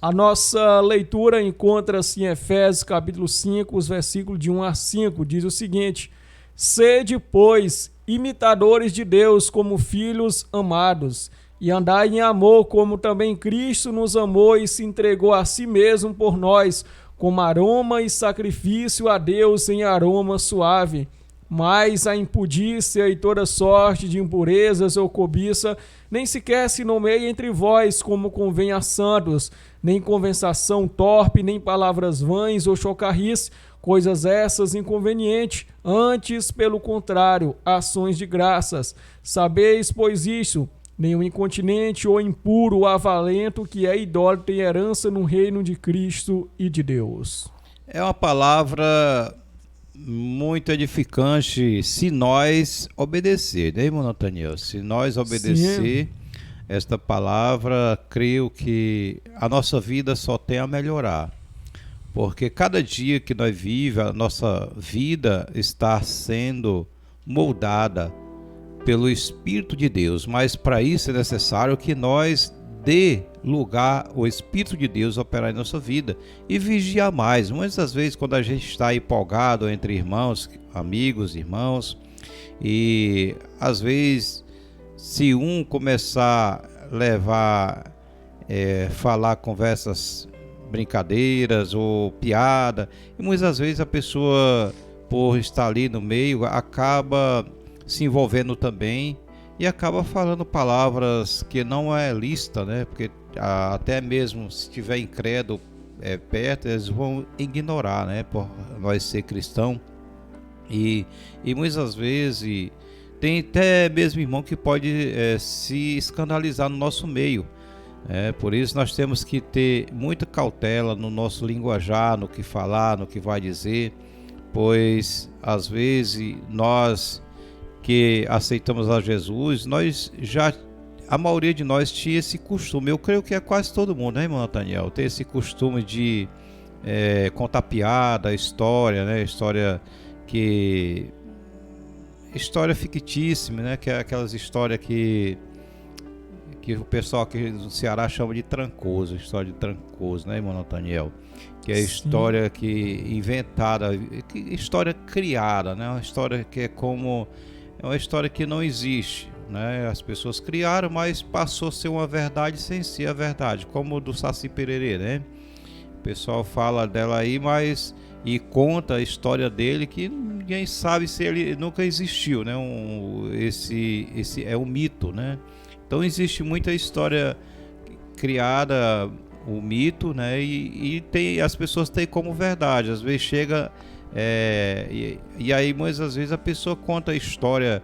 A nossa leitura encontra-se em Efésios capítulo 5, os versículos de 1 a 5. Diz o seguinte: Sede, pois, imitadores de Deus como filhos amados, e andai em amor, como também Cristo nos amou e se entregou a si mesmo por nós, como aroma e sacrifício a Deus em aroma suave. Mas a impudícia e toda sorte de impurezas ou cobiça nem sequer se nomeia entre vós, como convém a santos, nem conversação torpe, nem palavras vãs ou chocarrice, coisas essas inconvenientes, antes, pelo contrário, ações de graças. Sabeis, pois, isso: nenhum incontinente ou impuro ou avalento que é idólatra tem herança no reino de Cristo e de Deus. É uma palavra muito edificante se nós obedecer, né, irmão Nathaniel? Se nós obedecer esta palavra, creio que a nossa vida só tem a melhorar. Porque cada dia que nós vivemos, a nossa vida está sendo moldada pelo Espírito de Deus. Mas para isso é necessário que nós dê lugar ao Espírito de Deus operar em nossa vida e vigiar mais. Muitas vezes, quando a gente está empolgado entre irmãos, amigos, irmãos, e às vezes, se um começar a levar, falar conversas, brincadeiras ou piada, e muitas vezes a pessoa, por estar ali no meio, acaba se envolvendo também e acaba falando palavras que não é lícita, né? Porque até mesmo se tiver incrédulo perto, eles vão ignorar, né? Por nós ser cristão. E muitas vezes tem até mesmo irmão que pode se escandalizar no nosso meio. Por isso nós temos que ter muita cautela no nosso linguajar, no que falar, no que vai dizer, pois às vezes nós que aceitamos a Jesus, a maioria de nós tinha esse costume. Eu creio que é quase todo mundo, né, irmão Nathaniel? Tem esse costume de contar piada, história, né? História fictíssima, né? Que é aquelas histórias que o pessoal aqui do Ceará chama de trancoso, história de trancoso, né, irmão Nathaniel? Que é história que inventada, história criada, né? Uma história que é uma história que não existe, né? As pessoas criaram, mas passou a ser uma verdade sem ser a verdade, como o do Saci Pererê, né? O pessoal fala dela aí, e conta a história dele que ninguém sabe se ele nunca existiu, né? Esse é um mito, né? Então existe muita história criada, o mito, né? E as pessoas têm como verdade. Às vezes chega e aí muitas vezes a pessoa conta a história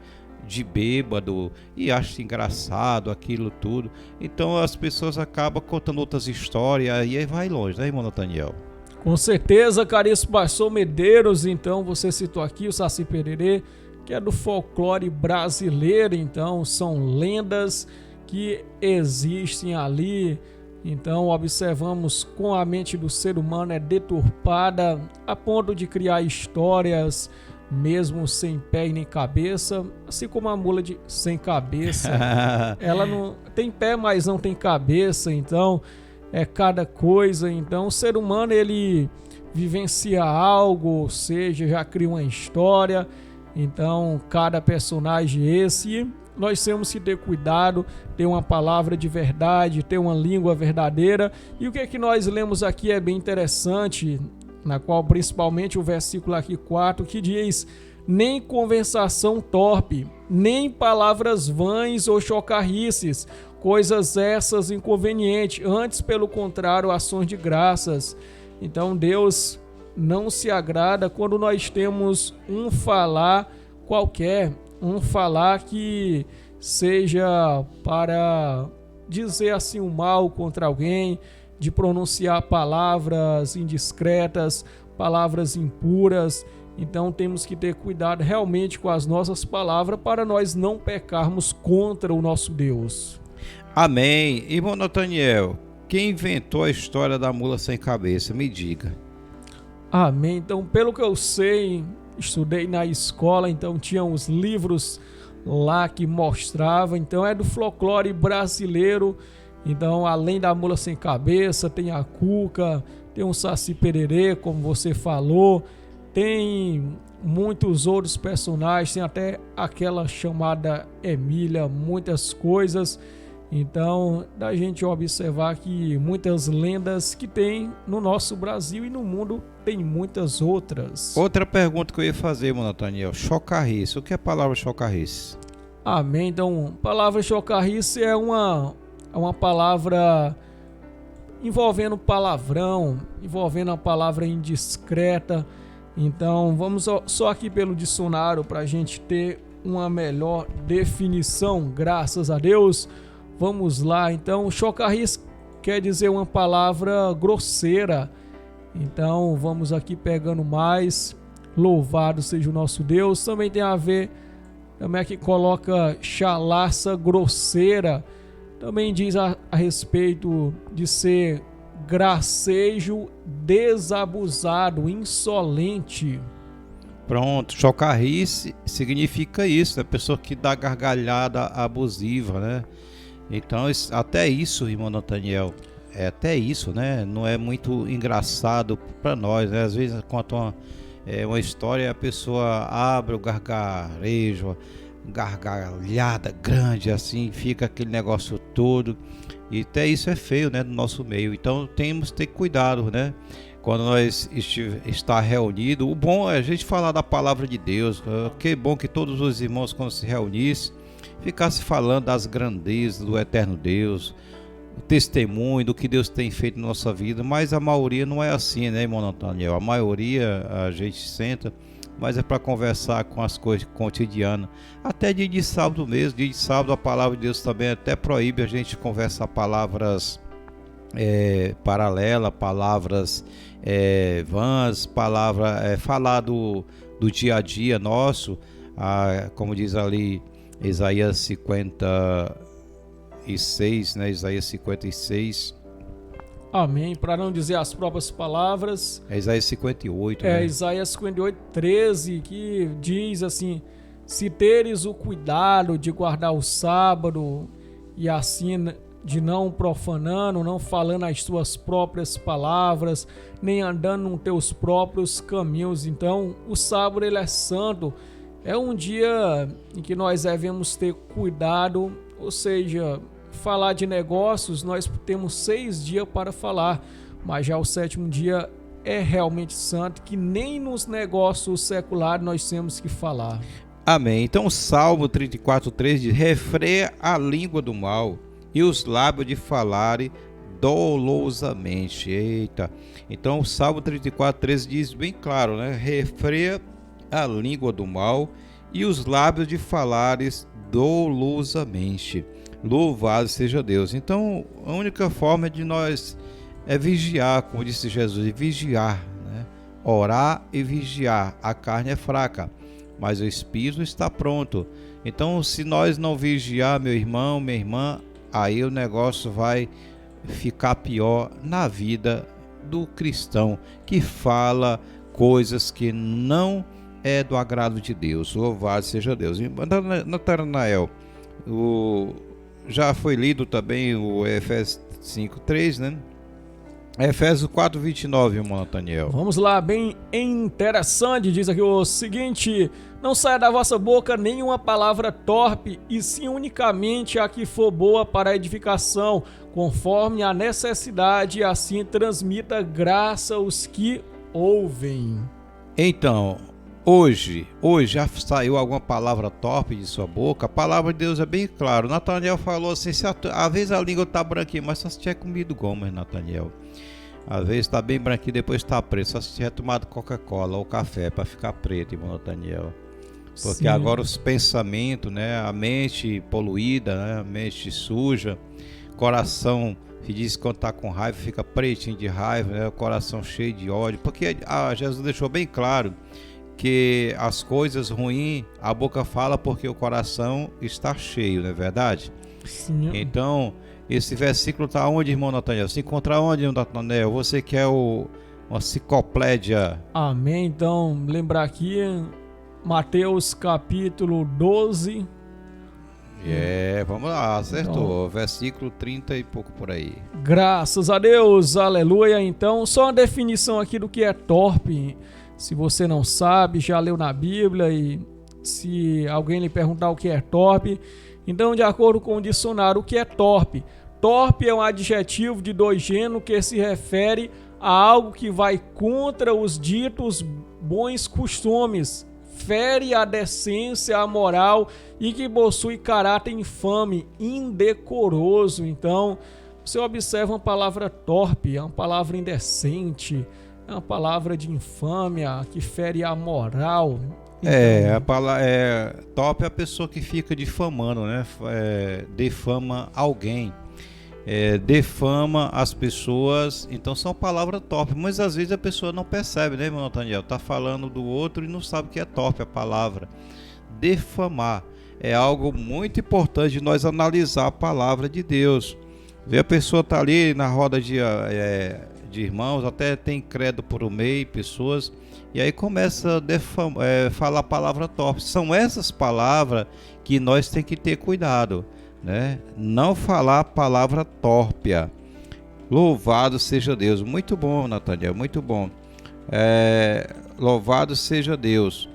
de bêbado e acha engraçado aquilo tudo. Então as pessoas acabam contando outras histórias e aí vai longe, né, irmão Nathaniel? Com certeza, caríssimo pastor Medeiros. Então você citou aqui o Saci Pererê, que é do folclore brasileiro. Então são lendas que existem ali. Então observamos como a mente do ser humano é deturpada a ponto de criar histórias mesmo sem pé e nem cabeça, assim como a mula sem cabeça. Ela não tem pé, mas não tem cabeça. Então é cada coisa. Então o ser humano, ele vivencia algo, ou seja, já cria uma história. Então cada personagem esse, nós temos que ter cuidado, ter uma palavra de verdade, ter uma língua verdadeira. E o que é que nós lemos aqui é bem interessante, na qual principalmente o versículo aqui 4, que diz: nem conversação torpe, nem palavras vãs ou chocarrices, coisas essas inconvenientes, antes pelo contrário, ações de graças. Então Deus não se agrada quando nós temos um falar qualquer, um falar que seja para dizer assim o mal contra alguém, de pronunciar palavras indiscretas, palavras impuras. Então temos que ter cuidado realmente com as nossas palavras para nós não pecarmos contra o nosso Deus. Amém. Irmão Nathaniel, quem inventou a história da mula sem cabeça? Me diga. Amém. Então, pelo que eu sei, estudei na escola, então tinha uns livros lá que mostrava. Então é do folclore brasileiro. Então, além da mula sem cabeça, tem a cuca, tem um Saci Pererê, como você falou, tem muitos outros personagens, tem até aquela chamada Emília, muitas coisas. Então, da gente observar que muitas lendas que tem no nosso Brasil e no mundo tem muitas outras. Outra pergunta que eu ia fazer, irmão Nathaniel, chocarrice. O que é a palavra chocarrice? Amém. Então, a palavra chocarrice é uma palavra envolvendo palavrão, envolvendo a palavra indiscreta. Então, vamos só aqui pelo dicionário para a gente ter uma melhor definição, graças a Deus. Vamos lá, então, chocarrice quer dizer uma palavra grosseira. Então, vamos aqui pegando mais. Louvado seja o nosso Deus. Também tem a ver, também aqui coloca chalaça grosseira. Também diz a respeito de ser gracejo, desabusado, insolente. Pronto, chocarrice significa isso, é a pessoa que dá gargalhada abusiva, né? Então, até isso, irmão Nathaniel, é até isso, né? Não é muito engraçado para nós, né? Às vezes, conta uma história, a pessoa abre o gargarejo, gargalhada grande, assim, fica aquele negócio todo. E até isso é feio, né? No nosso meio. Então, temos que ter cuidado, né? Quando nós está reunido, o bom é a gente falar da palavra de Deus. Que bom que todos os irmãos, quando se reunissem, ficasse falando das grandezas do eterno Deus, o testemunho do que Deus tem feito na nossa vida, mas a maioria não é assim, né, irmão Nathaniel? A maioria a gente senta, mas é para conversar com as coisas cotidianas. Até dia de sábado mesmo, dia de sábado a palavra de Deus também até proíbe a gente conversar palavras paralelas, palavras vãs, falar do dia a dia nosso, como diz ali Isaías 56, né? Isaías 56. Amém. Para não dizer as próprias palavras. É Isaías 58, né? Isaías 58, 13, que diz assim: se teres o cuidado de guardar o sábado e assim de não profanando, não falando as tuas próprias palavras, nem andando nos teus próprios caminhos. Então, o sábado ele é santo. É um dia em que nós devemos ter cuidado, ou seja, falar de negócios, nós temos 6 dias para falar, mas já o 7º dia é realmente santo, que nem nos negócios seculares nós temos que falar. Amém. Então o Salmo 34:3 diz: refreia a língua do mal e os lábios de falarem dolosamente. Eita. Então o Salmo 34:13 diz bem claro, né? Refreia a língua do mal e os lábios de falares dolosamente. Louvado seja Deus. Então, a única forma de nós é vigiar, como disse Jesus, vigiar, né? Orar e vigiar. A carne é fraca, mas o espírito está pronto. Então, se nós não vigiar, meu irmão, minha irmã, aí o negócio vai ficar pior na vida do cristão que fala coisas que não é do agrado de Deus. Louvado seja Deus. Natanael, já foi lido também o Efésios 5:3, né? Efésios 4:29, irmão Nathaniel. Vamos lá, bem interessante, diz aqui o seguinte: não saia da vossa boca nenhuma palavra torpe, e sim unicamente a que for boa para a edificação, conforme a necessidade, e assim transmita graça aos que ouvem. Então, hoje já saiu alguma palavra torpe de sua boca? A palavra de Deus é bem clara. Nathaniel falou assim: às vezes a língua está branquinha, mas só se tiver comido goma, Nathaniel. Às vezes está bem branquinho, depois está preto, só se tiver tomado Coca-Cola ou café para ficar preto, irmão Nathaniel. Porque sim, agora os pensamentos, né, a mente poluída, né, a mente suja, coração que diz que quando está com raiva fica pretinho de raiva, né, o coração cheio de ódio. Porque Jesus deixou bem claro que as coisas ruins a boca fala porque o coração está cheio, não é verdade? Sim. Então, esse versículo está onde, irmão Nathaniel? Se encontrar onde, irmão Nathaniel? Você que é uma enciclopédia. Amém. Então, lembrar aqui, Mateus capítulo 12. Vamos lá, acertou. Então, versículo 30 e pouco por aí. Graças a Deus, aleluia. Então, só uma definição aqui do que é torpe. Se você não sabe, já leu na Bíblia, e se alguém lhe perguntar o que é torpe, então, de acordo com o dicionário, o que é torpe? Torpe é um adjetivo de dois gêneros que se refere a algo que vai contra os ditos bons costumes, fere a decência, a moral e que possui caráter infame, indecoroso. Então, você observa uma palavra torpe, é uma palavra indecente, é uma palavra de infâmia que fere a moral. Então, a palavra torpe é a pessoa que fica difamando, né? Defama alguém. Defama as pessoas, então são palavras torpes, mas às vezes a pessoa não percebe, né, irmão Nathaniel? Tá falando do outro e não sabe que é torpe a palavra. Defamar é algo muito importante de nós analisar a palavra de Deus. Vê, a pessoa tá ali na roda de irmãos, até tem credo por o meio, pessoas, e aí começa a falar a palavra torpe. São essas palavras que nós tem que ter cuidado, né? Não falar a palavra tórpia. Louvado seja Deus. Muito bom, Nathaniel, muito bom. Louvado seja Deus,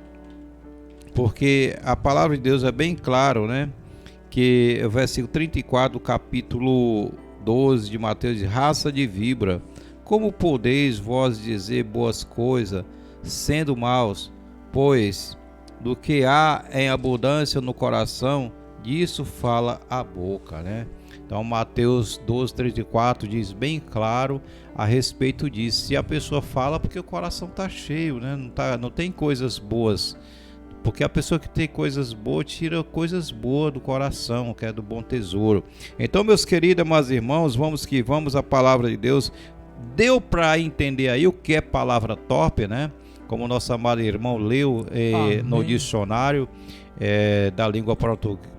porque a palavra de Deus é bem claro, né? Que o versículo 34 do capítulo 12 de Mateus diz: raça de víbora, como podeis vós dizer boas coisas sendo maus? Pois do que há em abundância no coração, disso fala a boca, né? Então Mateus 12, 34 diz bem claro a respeito disso. Se a pessoa fala, porque o coração está cheio, né? Não tem coisas boas. Porque a pessoa que tem coisas boas tira coisas boas do coração, que é do bom tesouro. Então, meus queridos, meus irmãos, vamos que vamos, a palavra de Deus. Deu para entender aí o que é palavra torpe, né? Como o nosso amado irmão leu no dicionário da língua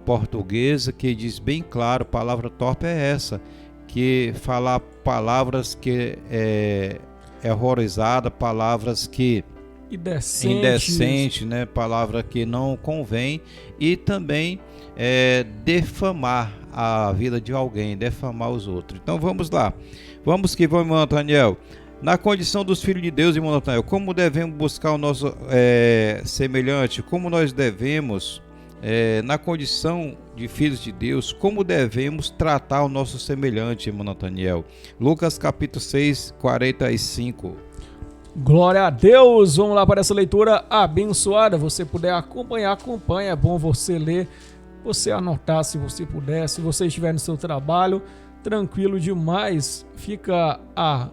portuguesa, que diz bem claro, palavra torpe é essa, que falar palavras que é horrorizada, palavras que indecente, né? Palavra que não convém, e também defamar a vida de alguém, defamar os outros. Então vamos lá, vamos que vamos, irmão Nathaniel. Na condição dos filhos de Deus, irmão Nathaniel, como devemos buscar o nosso semelhante? Como nós devemos, na condição de filhos de Deus, como devemos tratar o nosso semelhante, irmão Nathaniel? Lucas capítulo 6, 45. Glória a Deus! Vamos lá para essa leitura abençoada. Você puder acompanhar, acompanha. É bom você ler, você anotar se você puder. Se você estiver no seu trabalho, tranquilo demais. Fica a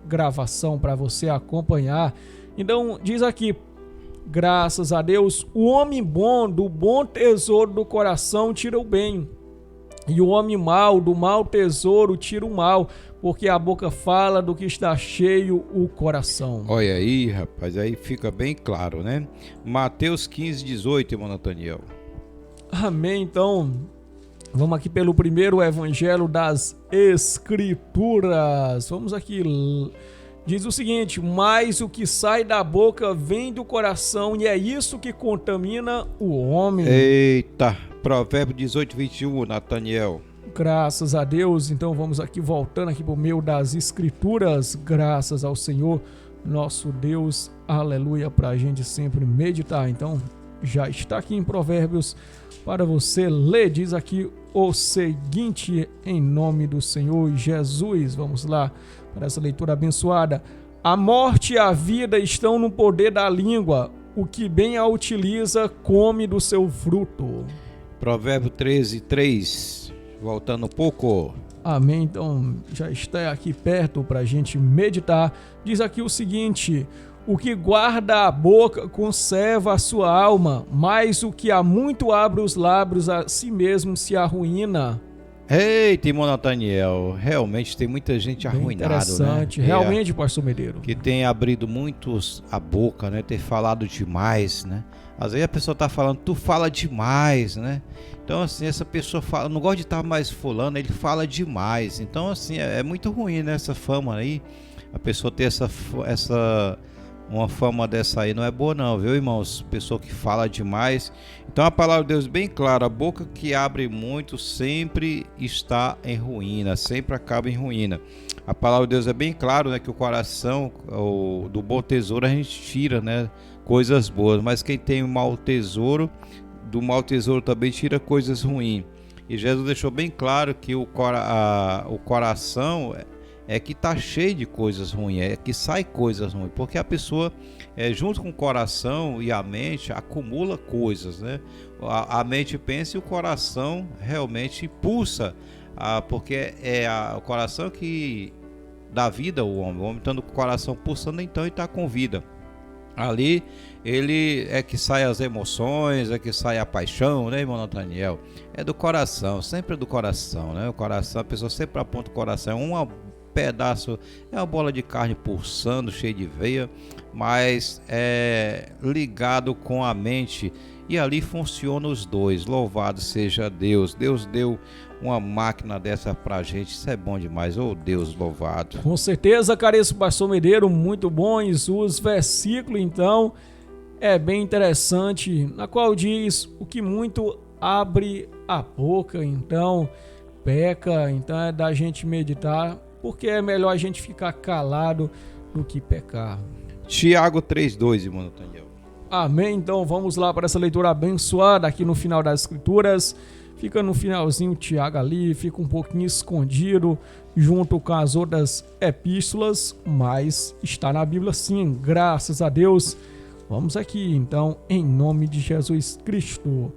gravação para você acompanhar. Então diz aqui: graças a Deus, o homem bom do bom tesouro do coração tira o bem, e o homem mau do mau tesouro tira o mal, porque a boca fala do que está cheio o coração. Olha aí, rapaz, aí fica bem claro, né? Mateus 15, 18, irmão Nathaniel. Amém. Então vamos aqui pelo primeiro evangelho das Escrituras. Vamos aqui. Diz o seguinte: mas o que sai da boca vem do coração, e é isso que contamina o homem. Eita, Provérbio 18, 21, Nathaniel. Graças a Deus. Então vamos aqui, voltando aqui por meio das Escrituras. Graças ao Senhor, nosso Deus. Aleluia, para a gente sempre meditar. Então já está aqui em Provérbios para você ler. Diz aqui o seguinte, em nome do Senhor Jesus. Vamos lá para essa leitura abençoada. A morte e a vida estão no poder da língua. O que bem a utiliza, come do seu fruto. Provérbio 13, 3. Voltando um pouco. Amém. Então já está aqui perto para a gente meditar. Diz aqui o seguinte: o que guarda a boca conserva a sua alma, mas o que há muito abre os lábios a si mesmo se arruína. Eita, irmão Nathaniel, realmente tem muita gente arruinada, interessante, né? Realmente, pastor Medeiro. Que tem abrido muitos a boca, né? Ter falado demais, né? Às vezes a pessoa tá falando, tu fala demais, né? Então, assim, essa pessoa fala, não gosta de estar mais fulano, ele fala demais. Então, assim, é muito ruim, né? Essa fama aí, a pessoa ter essa Uma fama dessa aí não é boa não, viu, irmãos? Pessoa que fala demais. Então a palavra de Deus é bem clara: a boca que abre muito sempre está em ruína, sempre acaba em ruína. A palavra de Deus é bem claro, né, que o coração do bom tesouro a gente tira, né, coisas boas, mas quem tem um mau tesouro, do mau tesouro também tira coisas ruins. E Jesus deixou bem claro que o coração é que está cheio de coisas ruins, é que sai coisas ruins, porque a pessoa, junto com o coração e a mente, acumula coisas, né? A mente pensa e o coração realmente pulsa, porque o coração que dá vida ao homem. O homem estando com o coração pulsando, então ele está com vida. Ali ele é que sai as emoções, é que sai a paixão, né, irmão Nathaniel? É do coração, sempre é do coração, né? O coração, a pessoa sempre aponta o coração, pedaço, é uma bola de carne pulsando, cheia de veia, mas é ligado com a mente, e ali funcionam os dois. Louvado seja Deus. Deus deu uma máquina dessa pra gente, isso é bom demais. Oh, Deus louvado. Com certeza, caríssimo pastor Medeiro, muito bom. Os versículos, então, é bem interessante, na qual diz: o que muito abre a boca, então peca. Então é da gente meditar, porque é melhor a gente ficar calado do que pecar. Tiago 3:2, irmão Nathaniel. Amém. Então vamos lá para essa leitura abençoada aqui no final das Escrituras. Fica no finalzinho o Tiago ali, fica um pouquinho escondido junto com as outras epístolas, mas está na Bíblia sim, graças a Deus. Vamos aqui então, em nome de Jesus Cristo.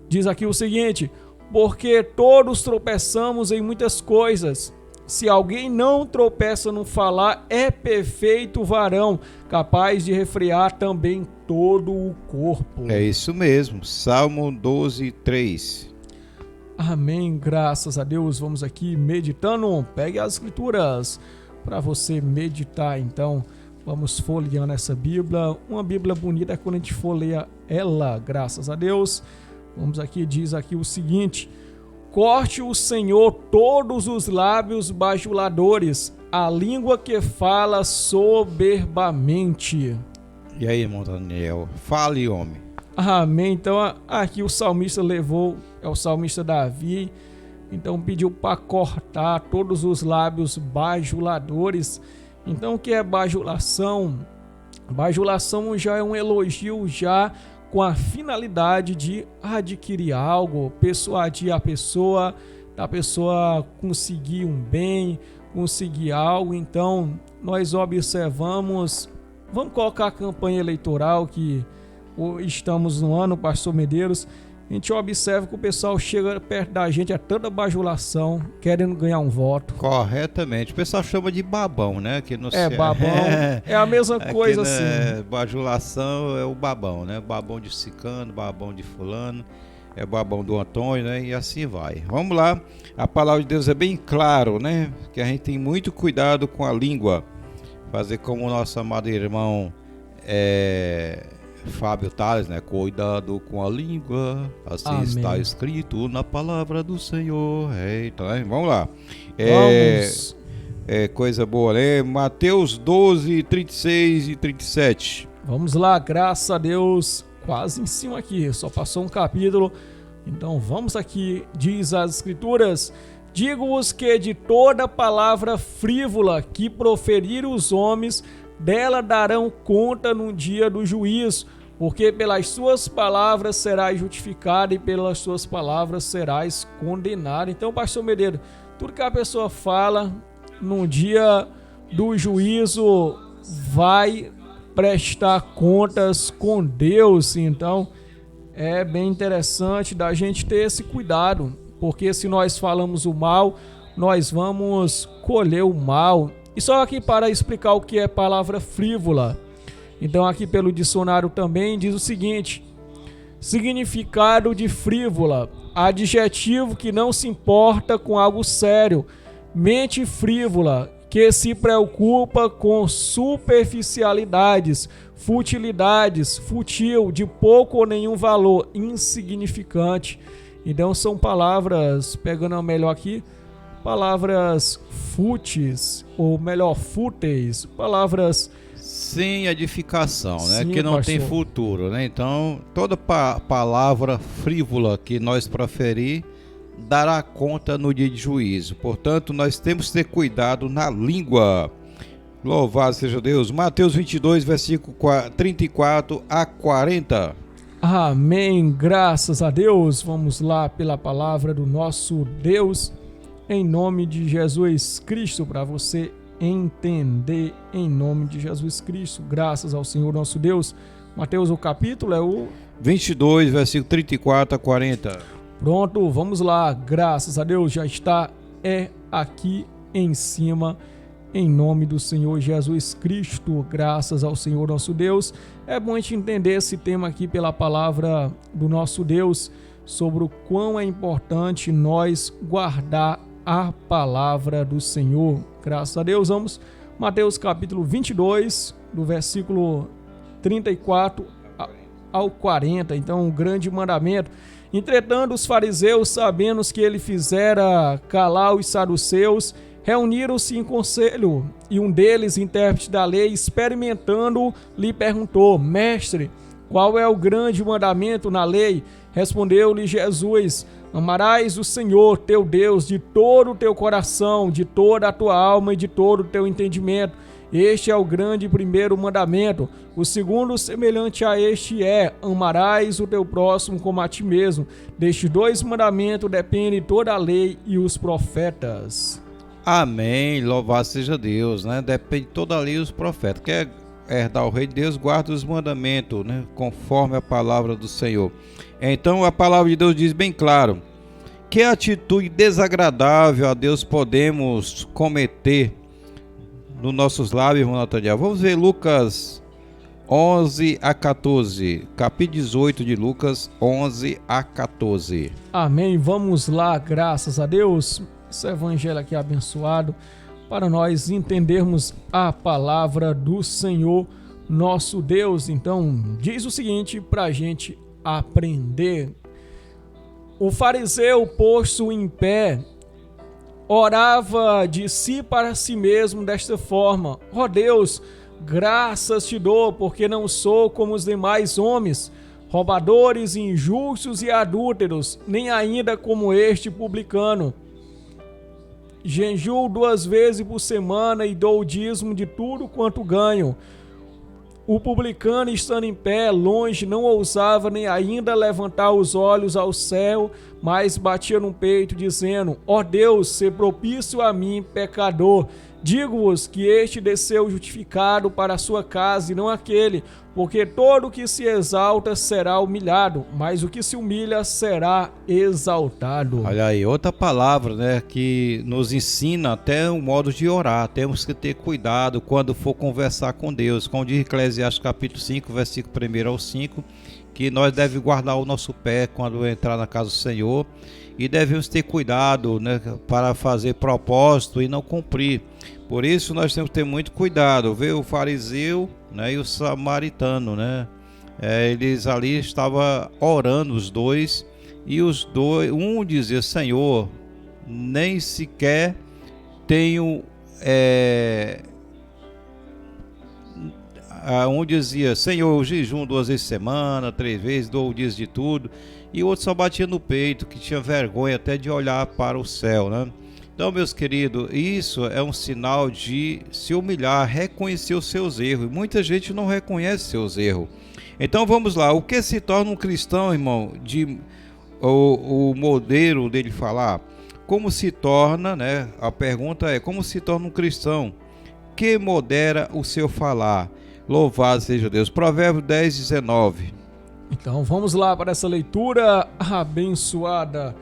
Diz aqui o seguinte: porque todos tropeçamos em muitas coisas. Se alguém não tropeça no falar, é perfeito varão, capaz de refrear também todo o corpo. É isso mesmo, Salmo 12:3. Amém, graças a Deus. Vamos aqui meditando. Pegue as escrituras para você meditar. Então, vamos folheando essa Bíblia. Uma Bíblia bonita é quando a gente folheia ela, graças a Deus. Vamos aqui, diz aqui o seguinte: corte o Senhor todos os lábios bajuladores, a língua que fala soberbamente. E aí, irmão Daniel, fale, homem. Amém. Então aqui o salmista é o salmista Davi, então pediu para cortar todos os lábios bajuladores. Então o que é bajulação? Bajulação já é um elogio já com a finalidade de adquirir algo, persuadir a pessoa, da pessoa conseguir um bem, conseguir algo. Então nós observamos, vamos colocar a campanha eleitoral que estamos no ano, pastor Medeiros. A gente observa que o pessoal chega perto da gente, é tanta bajulação, querendo ganhar um voto. Corretamente. O pessoal chama de babão, né? Que não babão. É a mesma coisa que, né, assim. Bajulação é o babão, né? Babão de cicano, babão de fulano, é babão do Antônio, né? E assim vai. Vamos lá. A palavra de Deus é bem claro, né? Que a gente tem muito cuidado com a língua. Fazer como o nosso amado irmão Fábio Tales, né? Cuidado com a língua, assim Amém. Está escrito na palavra do Senhor. Eita, hein? Vamos lá. Vamos. Coisa boa, né? Mateus 12:36 e 37. Vamos lá, graças a Deus, quase em cima aqui, só passou um capítulo. Então vamos aqui, diz as Escrituras: digo-vos que de toda palavra frívola que proferir os homens, dela darão conta no dia do juízo, porque pelas suas palavras serás justificado e pelas suas palavras serás condenado. Então, pastor Medeiro, tudo que a pessoa fala no dia do juízo vai prestar contas com Deus. Então, é bem interessante da gente ter esse cuidado, porque se nós falamos o mal, nós vamos colher o mal. E só aqui para explicar o que é palavra frívola. Então aqui pelo dicionário também diz o seguinte: significado de frívola, adjetivo que não se importa com algo sério, mente frívola, que se preocupa com superficialidades, futilidades, fútil, de pouco ou nenhum valor, insignificante. Então são palavras, pegando melhor aqui, palavras fúteis, ou melhor, fúteis, palavras sem edificação, né? Sim, Que não pastor. tem futuro, né? Então, toda palavra frívola que nós proferir dará conta no dia de juízo. Portanto, nós temos que ter cuidado na língua. Louvado seja Deus. Mateus 22, versículo 34 a 40. Amém, graças a Deus. Vamos lá pela palavra do nosso Deus, em nome de Jesus Cristo, para você entender, em nome de Jesus Cristo, graças ao Senhor nosso Deus. Mateus, o capítulo é o 22, versículo 34 a 40. Pronto, vamos lá, graças a Deus, já está aqui em cima, em nome do Senhor Jesus Cristo, graças ao Senhor nosso Deus. É bom a gente entender esse tema aqui pela palavra do nosso Deus, sobre o quão é importante nós guardar a palavra do Senhor. Graças a Deus, vamos, Mateus capítulo 22, do versículo 34 ao 40, então, um grande mandamento. Entretanto, os fariseus, sabendo que ele fizera calar os saduceus, reuniram-se em conselho, e um deles, intérprete da lei, experimentando, lhe perguntou: Mestre, qual é o grande mandamento na lei? Respondeu-lhe Jesus: Amarás o Senhor teu Deus de todo o teu coração, de toda a tua alma e de todo o teu entendimento. Este é o grande primeiro mandamento. O segundo, semelhante a este, é: amarás o teu próximo como a ti mesmo. Destes dois mandamentos depende toda a lei e os profetas. Amém, louvado seja Deus, né? Depende toda a lei e os profetas. Quer herdar o rei de Deus, guarda os mandamentos, né? Conforme a palavra do Senhor. Então a palavra de Deus diz bem claro: que atitude desagradável a Deus podemos cometer nos nossos lábios, irmão Nataniel? Vamos ver Lucas 11 a 14, capítulo 18 de Lucas 11 a 14. Amém, vamos lá, graças a Deus. Esse evangelho aqui é abençoado para nós entendermos a palavra do Senhor nosso Deus. Então, diz o seguinte para a gente aprender. O fariseu, posto em pé, orava de si para si mesmo desta forma: ó Deus, graças te dou, porque não sou como os demais homens, roubadores, injustos e adúlteros, nem ainda como este publicano. Jejuo 2 vezes por semana e dou o dízimo de tudo quanto ganho. O publicano, estando em pé, longe, não ousava nem ainda levantar os olhos ao céu, mas batia no peito, dizendo: ó Deus, se propício a mim, pecador. Digo-vos que este desceu justificado para a sua casa, e não aquele, porque todo o que se exalta será humilhado, mas o que se humilha será exaltado. Olha aí, outra palavra, né, que nos ensina até o modo de orar. Temos que ter cuidado quando for conversar com Deus. Como diz Eclesiastes capítulo 5, versículo 1 ao 5, que nós devemos guardar o nosso pé quando entrar na casa do Senhor, e devemos ter cuidado, né, para fazer propósito e não cumprir. Por isso nós temos que ter muito cuidado. Vê o fariseu, né, e o samaritano, né? Eles ali estavam orando, os dois, e os dois, um dizia: Senhor, nem sequer tenho. Um dizia: Senhor, eu jejum 2 vezes por semana, 3 vezes, dou o dízimo de tudo. E o outro só batia no peito, que tinha vergonha até de olhar para o céu, né? Então, meus queridos, isso é um sinal de se humilhar, reconhecer os seus erros. E muita gente não reconhece seus erros. Então, vamos lá. O que se torna um cristão, irmão? O modelo dele falar. Como se torna, né? A pergunta é: como se torna um cristão que modera o seu falar? Louvado seja Deus. Provérbios 10, 19. Então vamos lá para essa leitura abençoada.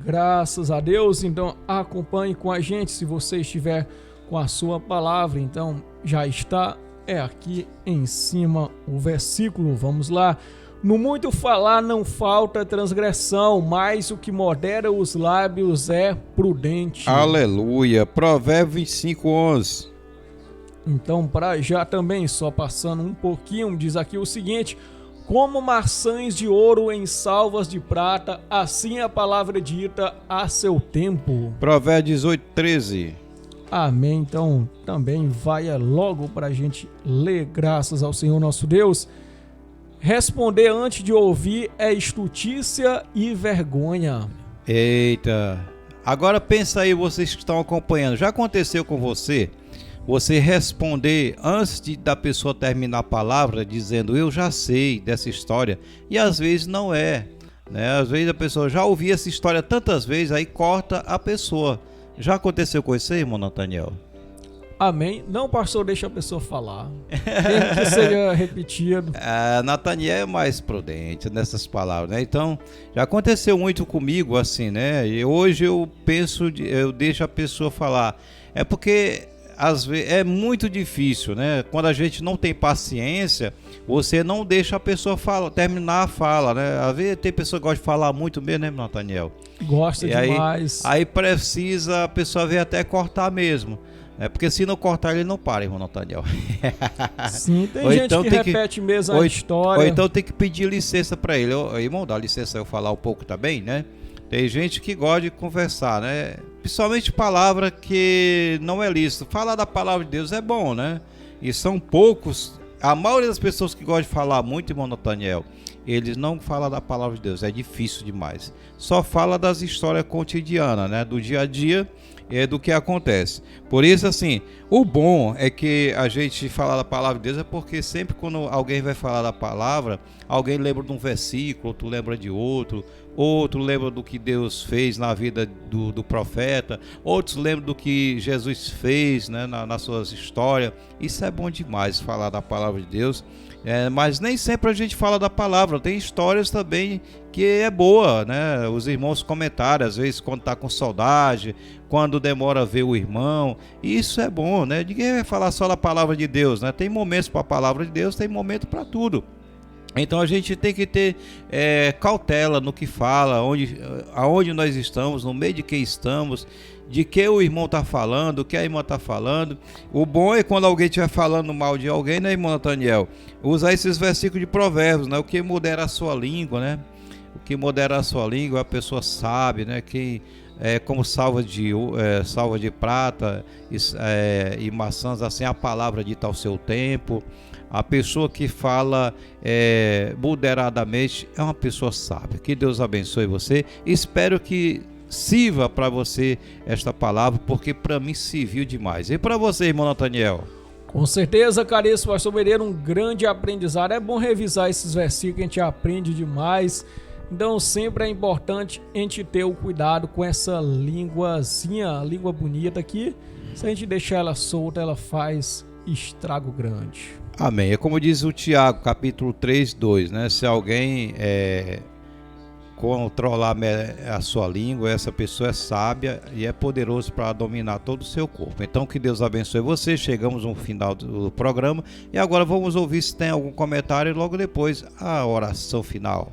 Graças a Deus. Então acompanhe com a gente, se você estiver com a sua palavra. Então já está aqui em cima o versículo. Vamos lá. No muito falar não falta transgressão, mas o que modera os lábios é prudente. Aleluia. Provérbios 25, 11. Então, para já também, só passando um pouquinho, diz aqui o seguinte: como maçãs de ouro em salvas de prata, assim a palavra dita a seu tempo. Provérbios 18:13. Amém. Então também vai logo para a gente ler, graças ao Senhor nosso Deus. Responder antes de ouvir é estutícia e vergonha. Eita. Agora pensa aí, vocês que estão acompanhando. Já aconteceu com você? Você responder antes da pessoa terminar a palavra, dizendo eu já sei dessa história, e às vezes não é, né? Às vezes a pessoa já ouviu essa história tantas vezes, aí corta a pessoa. Já aconteceu com você, irmão Nathaniel? Amém. Não, pastor, deixa a pessoa falar. Mesmo que seja repetido. Nathaniel é mais prudente nessas palavras, né? Então, já aconteceu muito comigo assim, né? E hoje eu deixo a pessoa falar. É porque às vezes é muito difícil, né? Quando a gente não tem paciência, você não deixa a pessoa terminar a fala, né? Às vezes tem pessoa que gosta de falar muito mesmo, né, Nathaniel? Gosta demais. Aí precisa a pessoa vir até cortar mesmo. Porque se não cortar, ele não para, irmão Nathaniel. Sim, tem gente então que repete mesmo a história. Ou então tem que pedir licença para ele. Irmão, dá licença eu falar um pouco também, né? Tem gente que gosta de conversar, né? Principalmente palavra que não é lícito. Falar da palavra de Deus é bom, né? E são poucos. A maioria das pessoas que gostam de falar muito, irmão Nathaniel, eles não falam da palavra de Deus. É difícil demais. Só fala das histórias cotidianas, né? Do dia a dia. Do que acontece. Por isso, assim, o bom é que a gente falar da palavra de Deus é porque sempre quando alguém vai falar da palavra, alguém lembra de um versículo, outro lembra de outro lembra do que Deus fez na vida do profeta, outros lembram do que Jesus fez, né, nas suas histórias. Isso é bom demais, falar da palavra de Deus. Mas nem sempre a gente fala da palavra, tem histórias também que é boa, né? Os irmãos comentaram, às vezes quando está com saudade, quando demora a ver o irmão, isso é bom, né? Ninguém vai falar só da palavra de Deus, né? Tem momentos para a palavra de Deus, tem momento para tudo. Então a gente tem que ter cautela no que fala, aonde nós estamos, no meio de quem estamos, de que o irmão está falando, o que a irmã está falando. O bom é quando alguém estiver falando mal de alguém, né, irmão Nathaniel? Usar esses versículos de Provérbios, né? O que modera a sua língua, né? O que modera a sua língua, a pessoa sabe, né? Quem como salva de prata e maçãs, assim a palavra dita ao seu tempo. A pessoa que fala moderadamente é uma pessoa sábia. Que Deus abençoe você. Espero que sirva para você esta palavra, porque para mim serviu demais. E para você, irmão Nathaniel? Com certeza, caríssimo pastor Mereira, um grande aprendizado. É bom revisar esses versículos, a gente aprende demais. Então sempre é importante a gente ter o cuidado com essa linguazinha, a língua bonita aqui. Se a gente deixar ela solta, ela faz estrago grande. Amém. É como diz o Tiago, capítulo 3:2, né? Se alguém controlar a sua língua, essa pessoa é sábia e é poderoso para dominar todo o seu corpo. Então que Deus abençoe você. Chegamos no final do programa e agora vamos ouvir se tem algum comentário e logo depois a oração final.